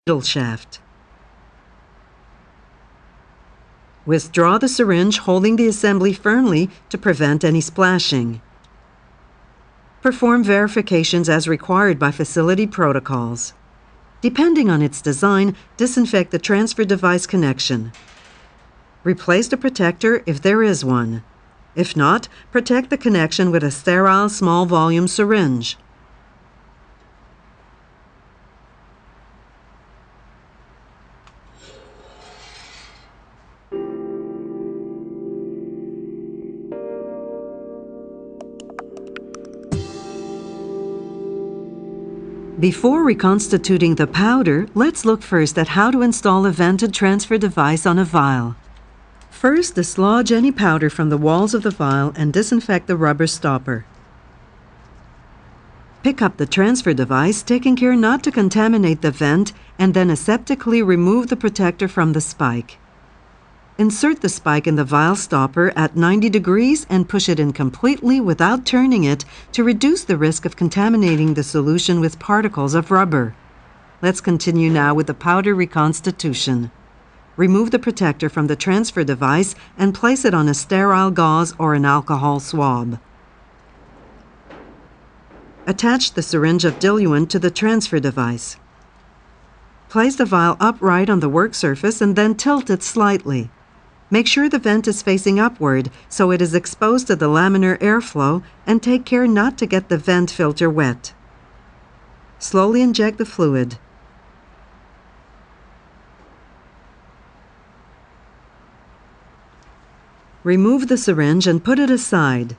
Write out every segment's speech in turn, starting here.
needle shaft. Withdraw the syringe, holding the assembly firmly to prevent any splashing. Perform verifications as required by facility protocols. Depending on its design, disinfect the transfer device connection. Replace the protector if there is one. If not, protect the connection with a sterile small volume syringe. Before reconstituting the powder, let's look first at how to install a vented transfer device on a vial. First, dislodge any powder from the walls of the vial and disinfect the rubber stopper. Pick up the transfer device, taking care not to contaminate the vent, and then aseptically remove the protector from the spike. Insert the spike in the vial stopper at 90 degrees and push it in completely without turning it to reduce the risk of contaminating the solution with particles of rubber. Let's continue now with the powder reconstitution. Remove the protector from the transfer device and place it on a sterile gauze or an alcohol swab. Attach the syringe of diluent to the transfer device. Place the vial upright on the work surface and then tilt it slightly. Make sure the vent is facing upward so it is exposed to the laminar airflow, and take care not to get the vent filter wet. Slowly inject the fluid. Remove the syringe and put it aside.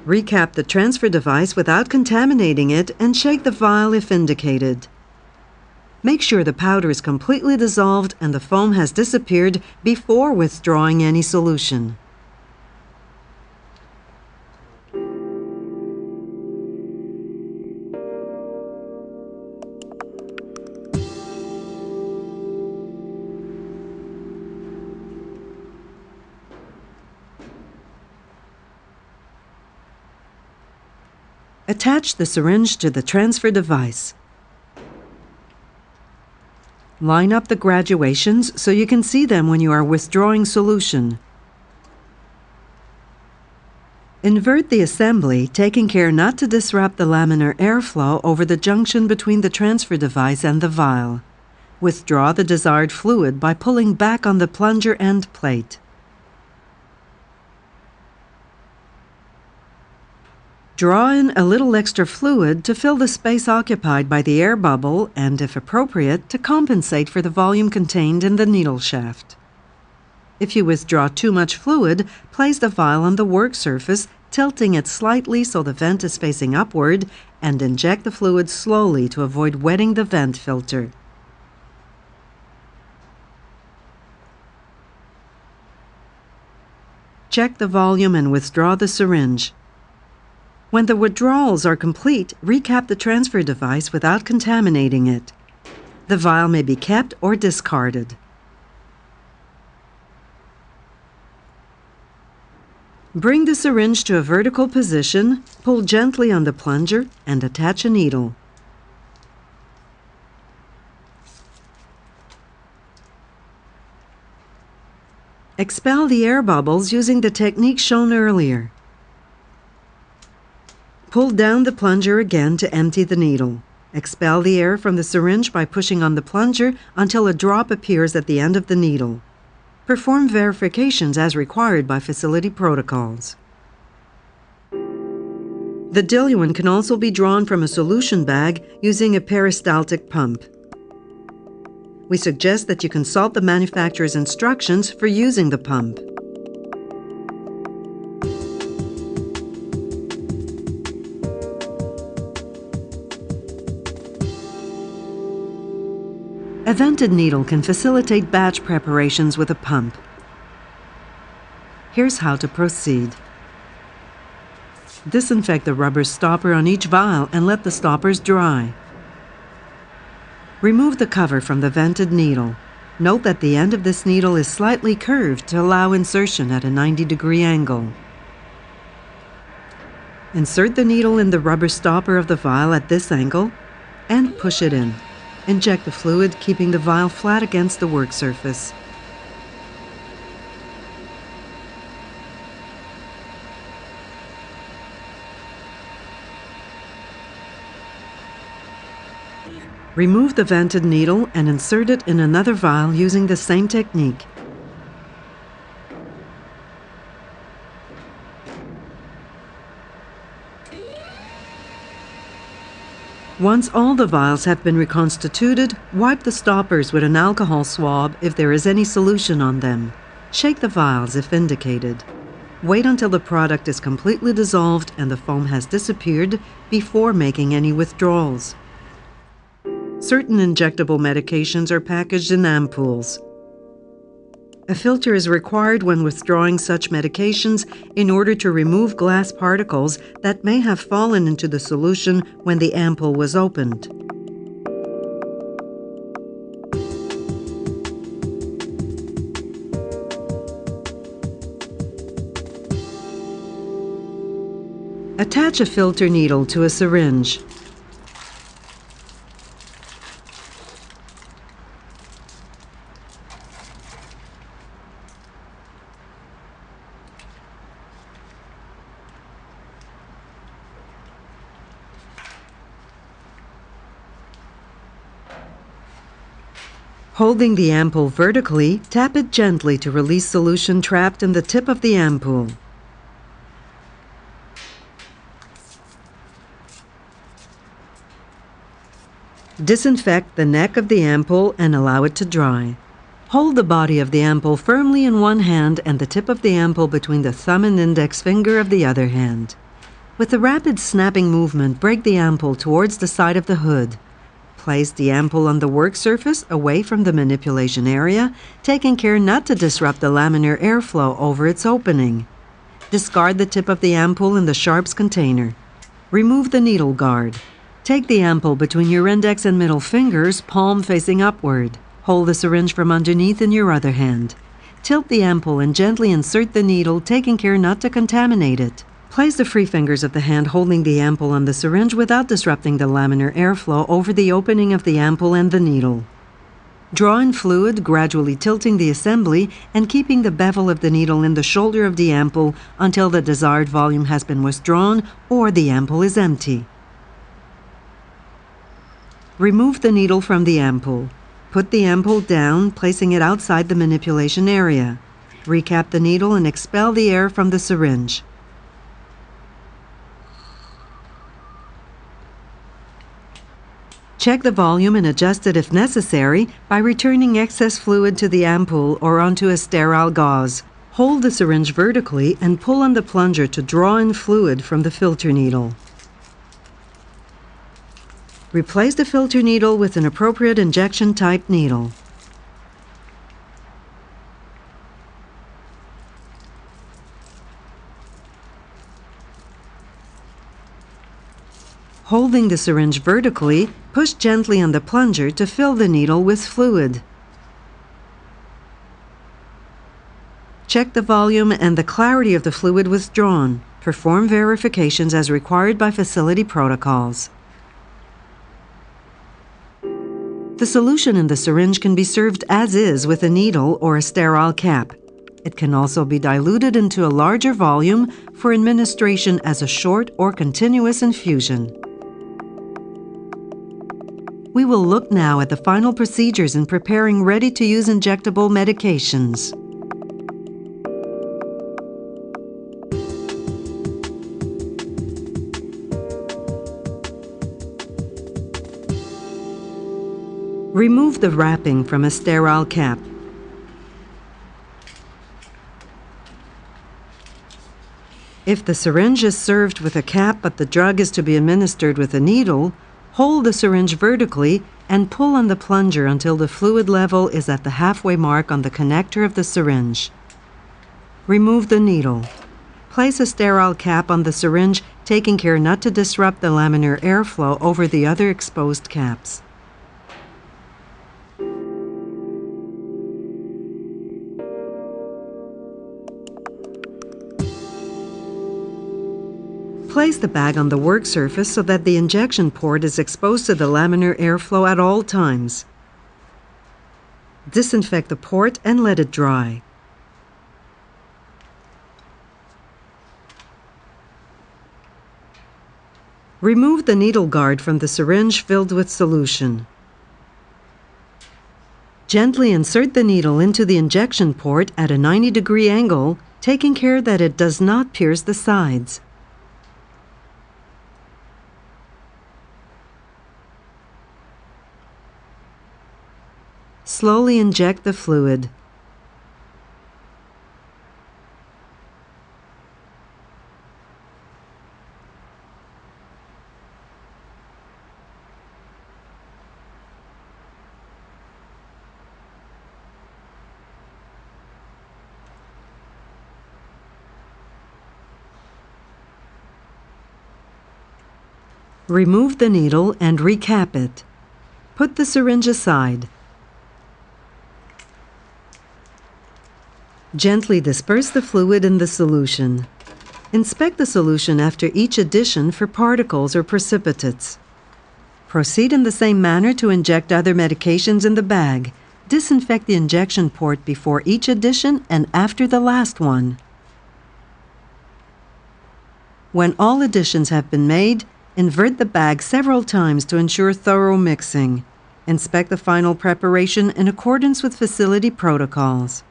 Recap the transfer device without contaminating it and shake the vial if indicated. Make sure the powder is completely dissolved and the foam has disappeared before withdrawing any solution. Attach the syringe to the transfer device. Line up the graduations so you can see them when you are withdrawing solution. Invert the assembly, taking care not to disrupt the laminar airflow over the junction between the transfer device and the vial. Withdraw the desired fluid by pulling back on the plunger end plate. Draw in a little extra fluid to fill the space occupied by the air bubble and, if appropriate, to compensate for the volume contained in the needle shaft. If you withdraw too much fluid, place the vial on the work surface, tilting it slightly so the vent is facing upward, and inject the fluid slowly to avoid wetting the vent filter. Check the volume and withdraw the syringe. When the withdrawals are complete, recap the transfer device without contaminating it. The vial may be kept or discarded. Bring the syringe to a vertical position, pull gently on the plunger, and attach a needle. Expel the air bubbles using the technique shown earlier. Pull down the plunger again to empty the needle. Expel the air from the syringe by pushing on the plunger until a drop appears at the end of the needle. Perform verifications as required by facility protocols. The diluent can also be drawn from a solution bag using a peristaltic pump. We suggest that you consult the manufacturer's instructions for using the pump. A vented needle can facilitate batch preparations with a pump. Here's how to proceed. Disinfect the rubber stopper on each vial and let the stoppers dry. Remove the cover from the vented needle. Note that the end of this needle is slightly curved to allow insertion at a 90-degree angle. Insert the needle in the rubber stopper of the vial at this angle and push it in. Inject the fluid, keeping the vial flat against the work surface. Remove the vented needle and insert it in another vial using the same technique. Once all the vials have been reconstituted, wipe the stoppers with an alcohol swab if there is any solution on them. Shake the vials if indicated. Wait until the product is completely dissolved and the foam has disappeared before making any withdrawals. Certain injectable medications are packaged in ampoules. A filter is required when withdrawing such medications in order to remove glass particles that may have fallen into the solution when the ampoule was opened. Attach a filter needle to a syringe. Holding the ampoule vertically, tap it gently to release solution trapped in the tip of the ampoule. Disinfect the neck of the ampoule and allow it to dry. Hold the body of the ampoule firmly in one hand and the tip of the ampoule between the thumb and index finger of the other hand. With a rapid snapping movement, break the ampoule towards the side of the hood. Place the ampoule on the work surface away from the manipulation area, taking care not to disrupt the laminar airflow over its opening. Discard the tip of the ampoule in the sharps container. Remove the needle guard. Take the ampoule between your index and middle fingers, palm facing upward. Hold the syringe from underneath in your other hand. Tilt the ampoule and gently insert the needle, taking care not to contaminate it. Place the free fingers of the hand holding the ampoule on the syringe without disrupting the laminar airflow over the opening of the ampoule and the needle. Draw in fluid, gradually tilting the assembly and keeping the bevel of the needle in the shoulder of the ampoule until the desired volume has been withdrawn or the ampoule is empty. Remove the needle from the ampoule. Put the ampoule down, placing it outside the manipulation area. Recap the needle and expel the air from the syringe. Check the volume and adjust it if necessary by returning excess fluid to the ampoule or onto a sterile gauze. Hold the syringe vertically and pull on the plunger to draw in fluid from the filter needle. Replace the filter needle with an appropriate injection-type needle. Holding the syringe vertically, push gently on the plunger to fill the needle with fluid. Check the volume and the clarity of the fluid withdrawn. Perform verifications as required by facility protocols. The solution in the syringe can be served as is with a needle or a sterile cap. It can also be diluted into a larger volume for administration as a short or continuous infusion. We will look now at the final procedures in preparing ready-to-use injectable medications. Remove the wrapping from a sterile cap. If the syringe is served with a cap but the drug is to be administered with a needle, hold the syringe vertically and pull on the plunger until the fluid level is at the halfway mark on the connector of the syringe. Remove the needle. Place a sterile cap on the syringe, taking care not to disrupt the laminar airflow over the other exposed caps. Place the bag on the work surface so that the injection port is exposed to the laminar airflow at all times. Disinfect the port and let it dry. Remove the needle guard from the syringe filled with solution. Gently insert the needle into the injection port at a 90-degree angle, taking care that it does not pierce the sides. Slowly inject the fluid. Remove the needle and recap it. Put the syringe aside. Gently disperse the fluid in the solution. Inspect the solution after each addition for particles or precipitates. Proceed in the same manner to inject other medications in the bag. Disinfect the injection port before each addition and after the last one. When all additions have been made, invert the bag several times to ensure thorough mixing. Inspect the final preparation in accordance with facility protocols.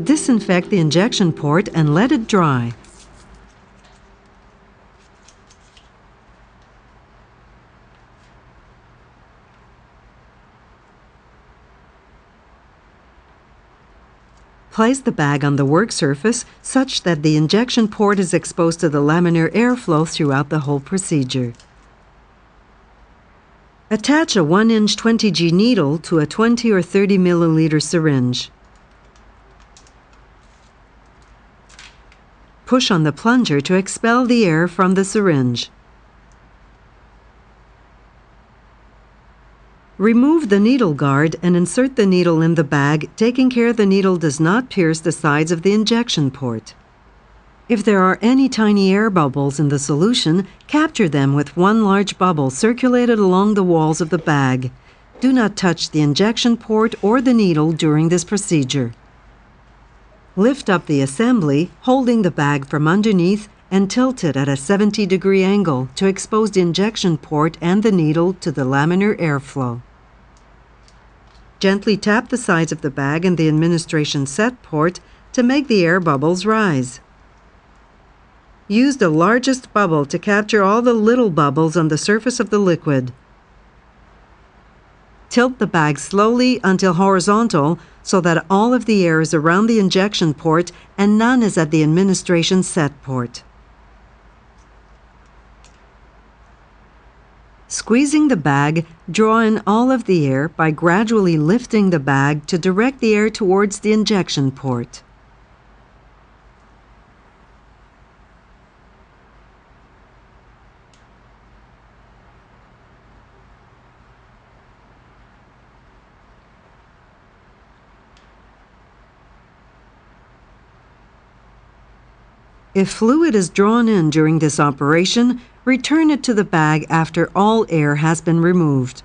Disinfect the injection port and let it dry. Place the bag on the work surface such that the injection port is exposed to the laminar airflow throughout the whole procedure. Attach a 1-inch 20G needle to a 20 or 30 milliliter syringe. Push on the plunger to expel the air from the syringe. Remove the needle guard and insert the needle in the bag, taking care the needle does not pierce the sides of the injection port. If there are any tiny air bubbles in the solution, capture them with one large bubble circulated along the walls of the bag. Do not touch the injection port or the needle during this procedure. Lift up the assembly, holding the bag from underneath, and tilt it at a 70-degree angle to expose the injection port and the needle to the laminar airflow. Gently tap the sides of the bag and the administration set port to make the air bubbles rise. Use the largest bubble to capture all the little bubbles on the surface of the liquid. Tilt the bag slowly until horizontal so that all of the air is around the injection port and none is at the administration set port. Squeezing the bag, draw in all of the air by gradually lifting the bag to direct the air towards the injection port. If fluid is drawn in during this operation, return it to the bag after all air has been removed.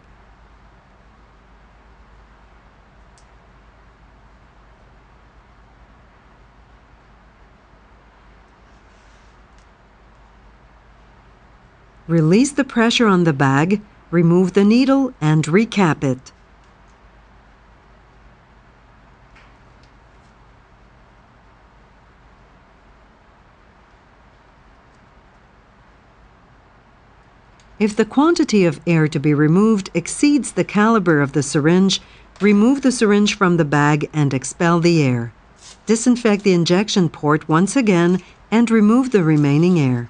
Release the pressure on the bag, remove the needle, and recap it. If the quantity of air to be removed exceeds the caliber of the syringe, remove the syringe from the bag and expel the air. Disinfect the injection port once again and remove the remaining air.